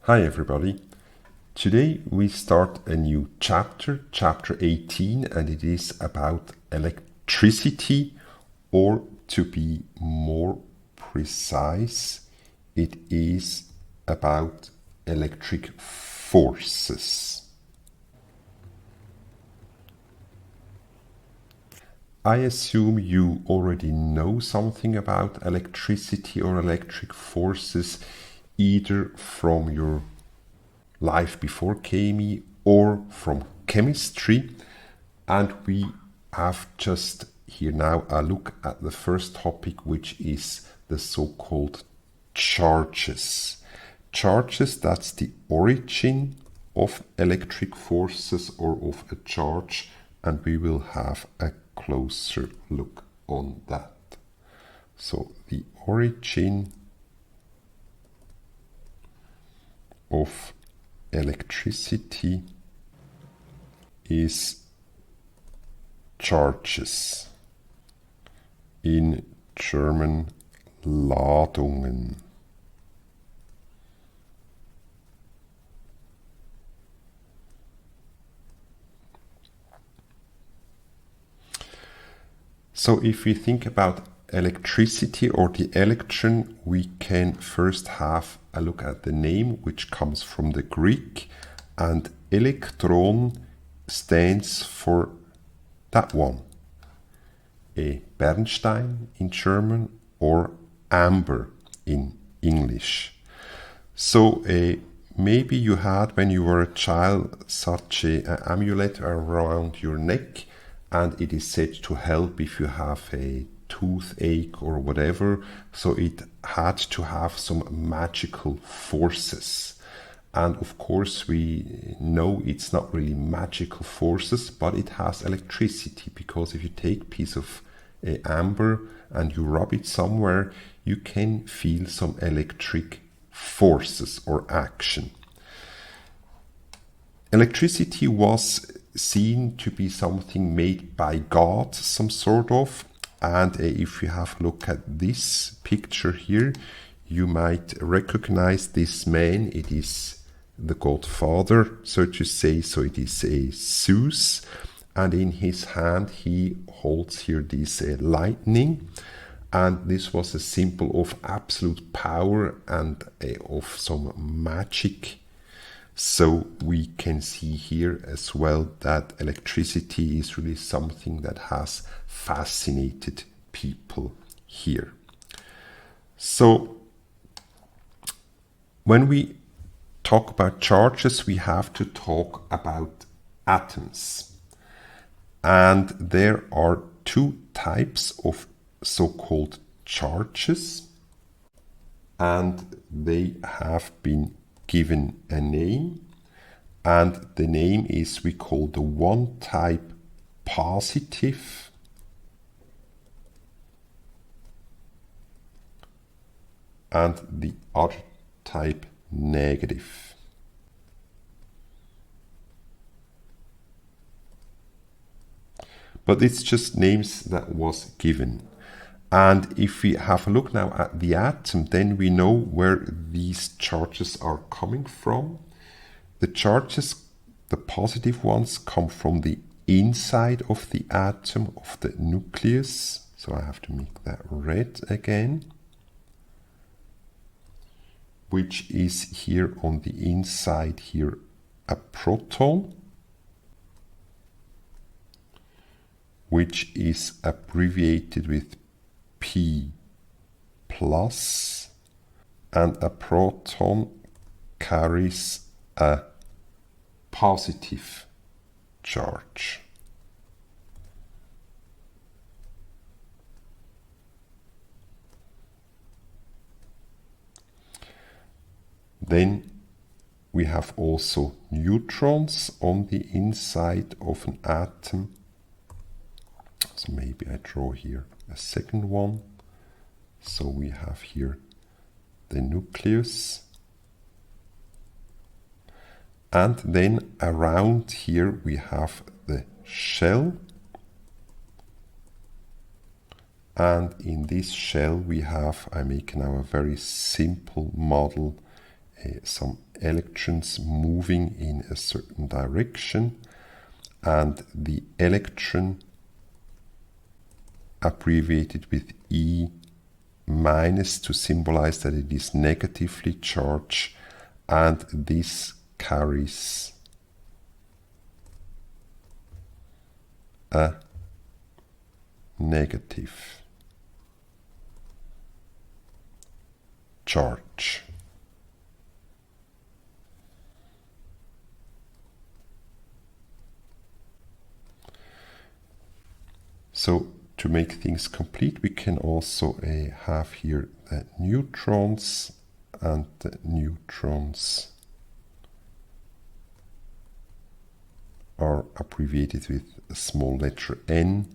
Hi everybody. Today we start a new chapter, chapter 18, and it is about electricity, or to be more precise, it is about electric forces. I assume you already know something about electricity or electric forces, either from your life before KME or from chemistry, and we have just here now a look at the first topic, which is the so-called charges. Charges, that's the origin of electric forces or of a charge, and we will have a closer look on that. So the origin of electricity is charges, in German Ladungen. So if we think about electricity or the electron, we can first have a look at the name, which comes from the Greek, and elektron stands for that one, a Bernstein in German or amber in English. So maybe you had, when you were a child, such an amulet around your neck, and it is said to help if you have a toothache or whatever. So it had to have some magical forces. And of course we know it's not really magical forces, but it has electricity, because if you take a piece of amber and you rub it somewhere, you can feel some electric forces or action. Electricity was seen to be something made by God, some sort of, and if you have a look at this picture here, you might recognize this man. It is the Godfather, so to say. So it is a Zeus, and in his hand he holds here this lightning, and this was a symbol of absolute power and of some magic. So we can see here as well that electricity is really something that has fascinated people here. So when we talk about charges, we have to talk about atoms. And there are two types of so-called charges, and they have been given a name, and the name is, we call the one type positive and the other type negative. But it's just names that was given. And if we have a look now at the atom, then we know where these charges are coming from. The charges, the positive ones, come from the inside of the atom, of the nucleus. So I have to make that red again, which is here on the inside here a proton, which is abbreviated with P plus, and a proton carries a positive charge. Then we have also neutrons on the inside of an atom. So maybe I draw here a second one. So we have here the nucleus, and then around here we have the shell, and in this shell we have, I make now a very simple model, some electrons moving in a certain direction, and the electron abbreviated with E minus to symbolize that it is negatively charged, and this carries a negative charge. So to make things complete, we can also have here the neutrons, and the neutrons are abbreviated with a small letter n,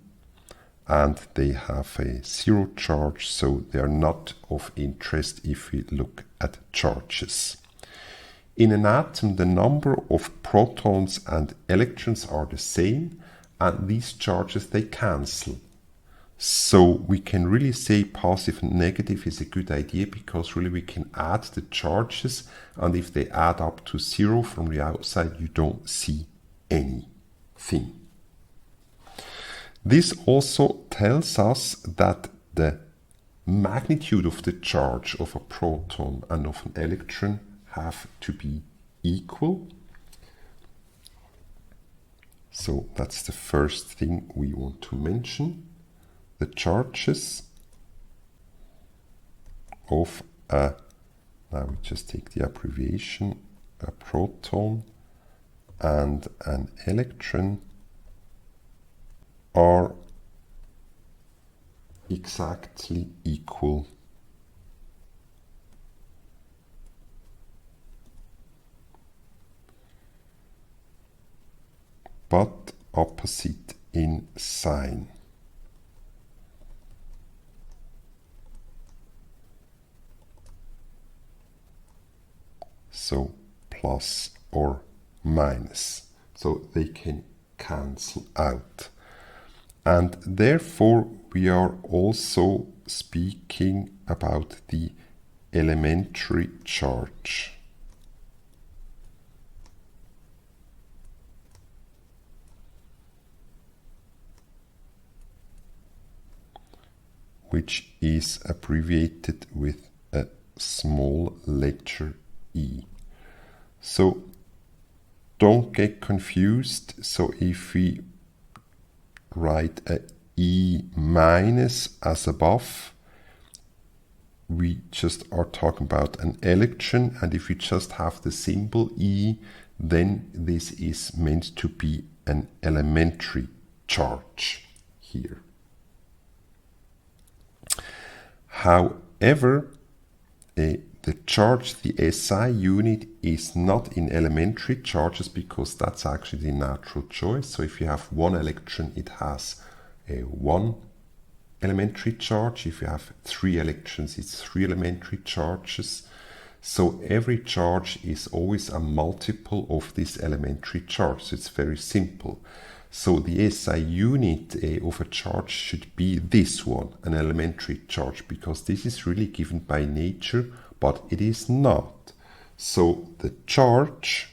and they have a zero charge, so they are not of interest if we look at charges. In an atom, the number of protons and electrons are the same, and these charges, they cancel. So we can really say positive and negative is a good idea, because really we can add the charges, and if they add up to zero from the outside, you don't see anything. This also tells us that the magnitude of the charge of a proton and of an electron have to be equal. So that's the first thing we want to mention. The charges of now we just take the abbreviation, a proton and an electron are exactly equal. But opposite in sign. So plus or minus. So they can cancel out. And therefore we are also speaking about the elementary charge. Which is abbreviated with a small letter e. So don't get confused. So if we write a E minus as above, we just are talking about an electron, and if we just have the symbol E, then this is meant to be an elementary charge here. However, the charge, the SI unit, is not in elementary charges, because that's actually the natural choice. So if you have one electron, it has a 1 elementary charge. If you have 3 electrons, it's 3 elementary charges. So every charge is always a multiple of this elementary charge. So it's very simple. So the SI unit of a charge should be this one, an elementary charge, because this is really given by nature, but it is not. So the charge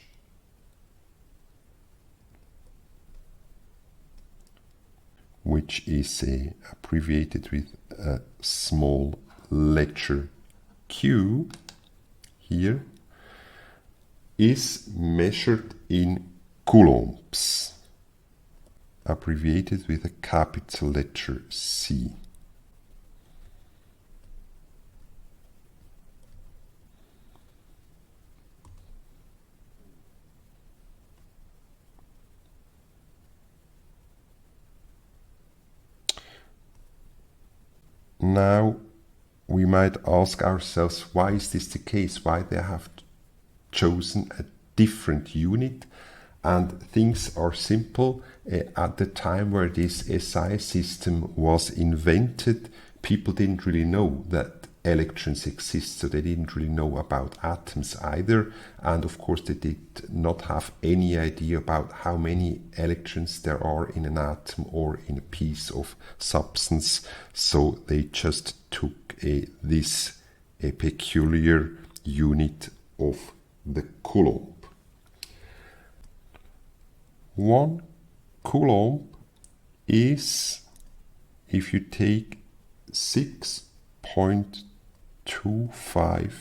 which is abbreviated with a small letter q here, is measured in coulombs, abbreviated with a capital letter C. Now we might ask ourselves, why is this the case? Why they have chosen a different unit? And things are simple. At the time where this SI system was invented, people didn't really know that electrons exist, so they didn't really know about atoms either. And of course they did not have any idea about how many electrons there are in an atom or in a piece of substance. So they just took this peculiar unit of the coulomb. 1 coulomb is, if you take 6.25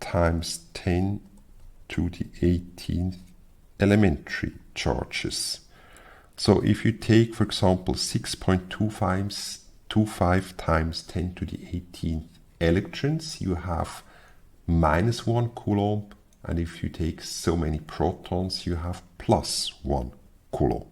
times 10 to the 18th elementary charges. So if you take, for example, 6.25 times 10 to the 18th electrons, you have minus 1 coulomb, and if you take so many protons, you have plus 1 coulomb.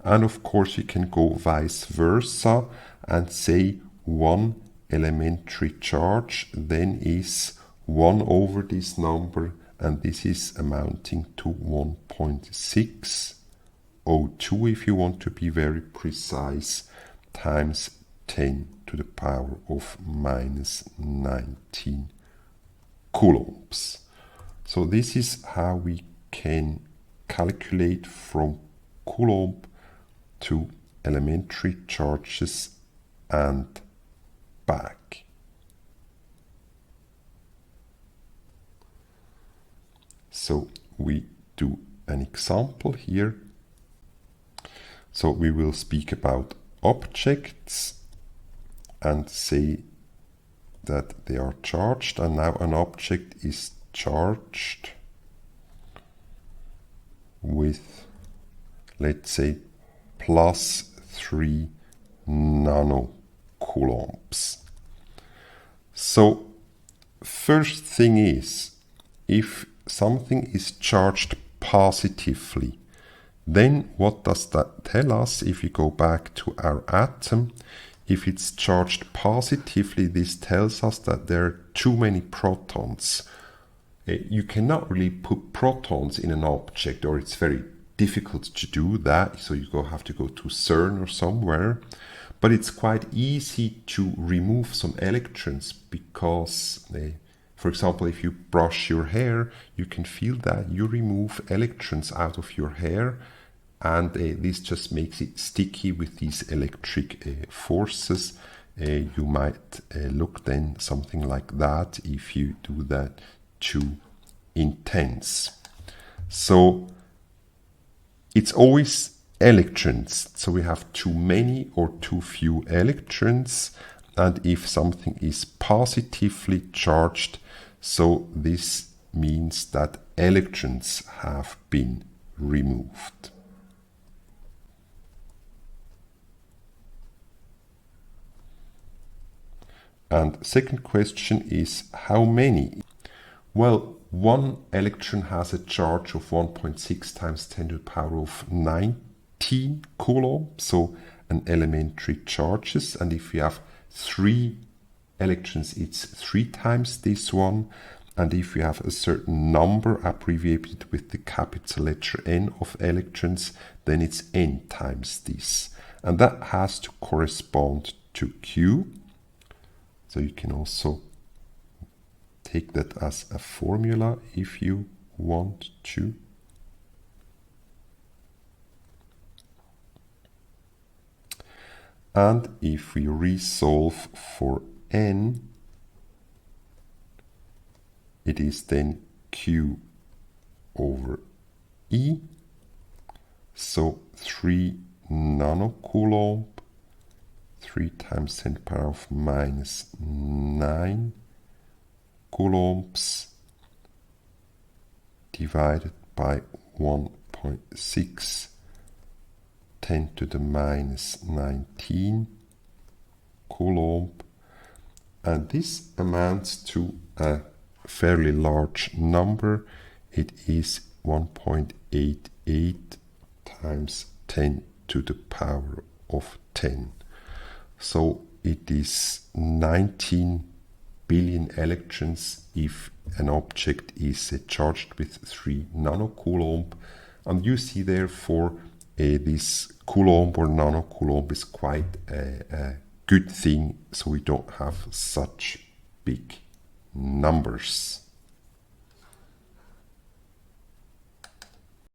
And of course you can go vice versa and say 1 elementary charge then is 1 over this number, and this is amounting to 1.602 if you want to be very precise, times 10 to the power of minus 19 coulombs. So this is how we can calculate from coulomb to elementary charges and back. So we do an example here. So we will speak about objects and say that they are charged, and now an object is charged with, let's say, plus 3 nanocoulombs. So first thing is, if something is charged positively, then what does that tell us? If you go back to our atom, if it's charged positively, this tells us that there are too many protons. You cannot really put protons in an object, or it's very difficult to do that, so you have to go to CERN or somewhere. But it's quite easy to remove some electrons because, for example, if you brush your hair, you can feel that you remove electrons out of your hair, and this just makes it sticky with these electric forces. You might look then something like that if you do that too intense. So it's always electrons. So we have too many or too few electrons, and if something is positively charged, so this means that electrons have been removed. And second question is how many? Well, one electron has a charge of 1.6 times 10 to the power of 19 coulomb, so an elementary charges. And if you have 3 electrons, it's 3 times this one. And if you have a certain number abbreviated with the capital letter N of electrons, then it's N times this. And that has to correspond to Q. So you can also take that as a formula if you want to. And if we resolve for N, it is then Q over E. So 3 nanocoulomb, 3 times 10 to the power of minus 9 coulombs divided by 1.6 10 to the minus 19 coulomb, and this amounts to a fairly large number. It is 1.88 times 10 to the power of 10. So it is 19 billion electrons if an object is charged with 3 nanocoulomb. And you see therefore this coulomb or nanocoulomb is quite a good thing, so we don't have such big numbers.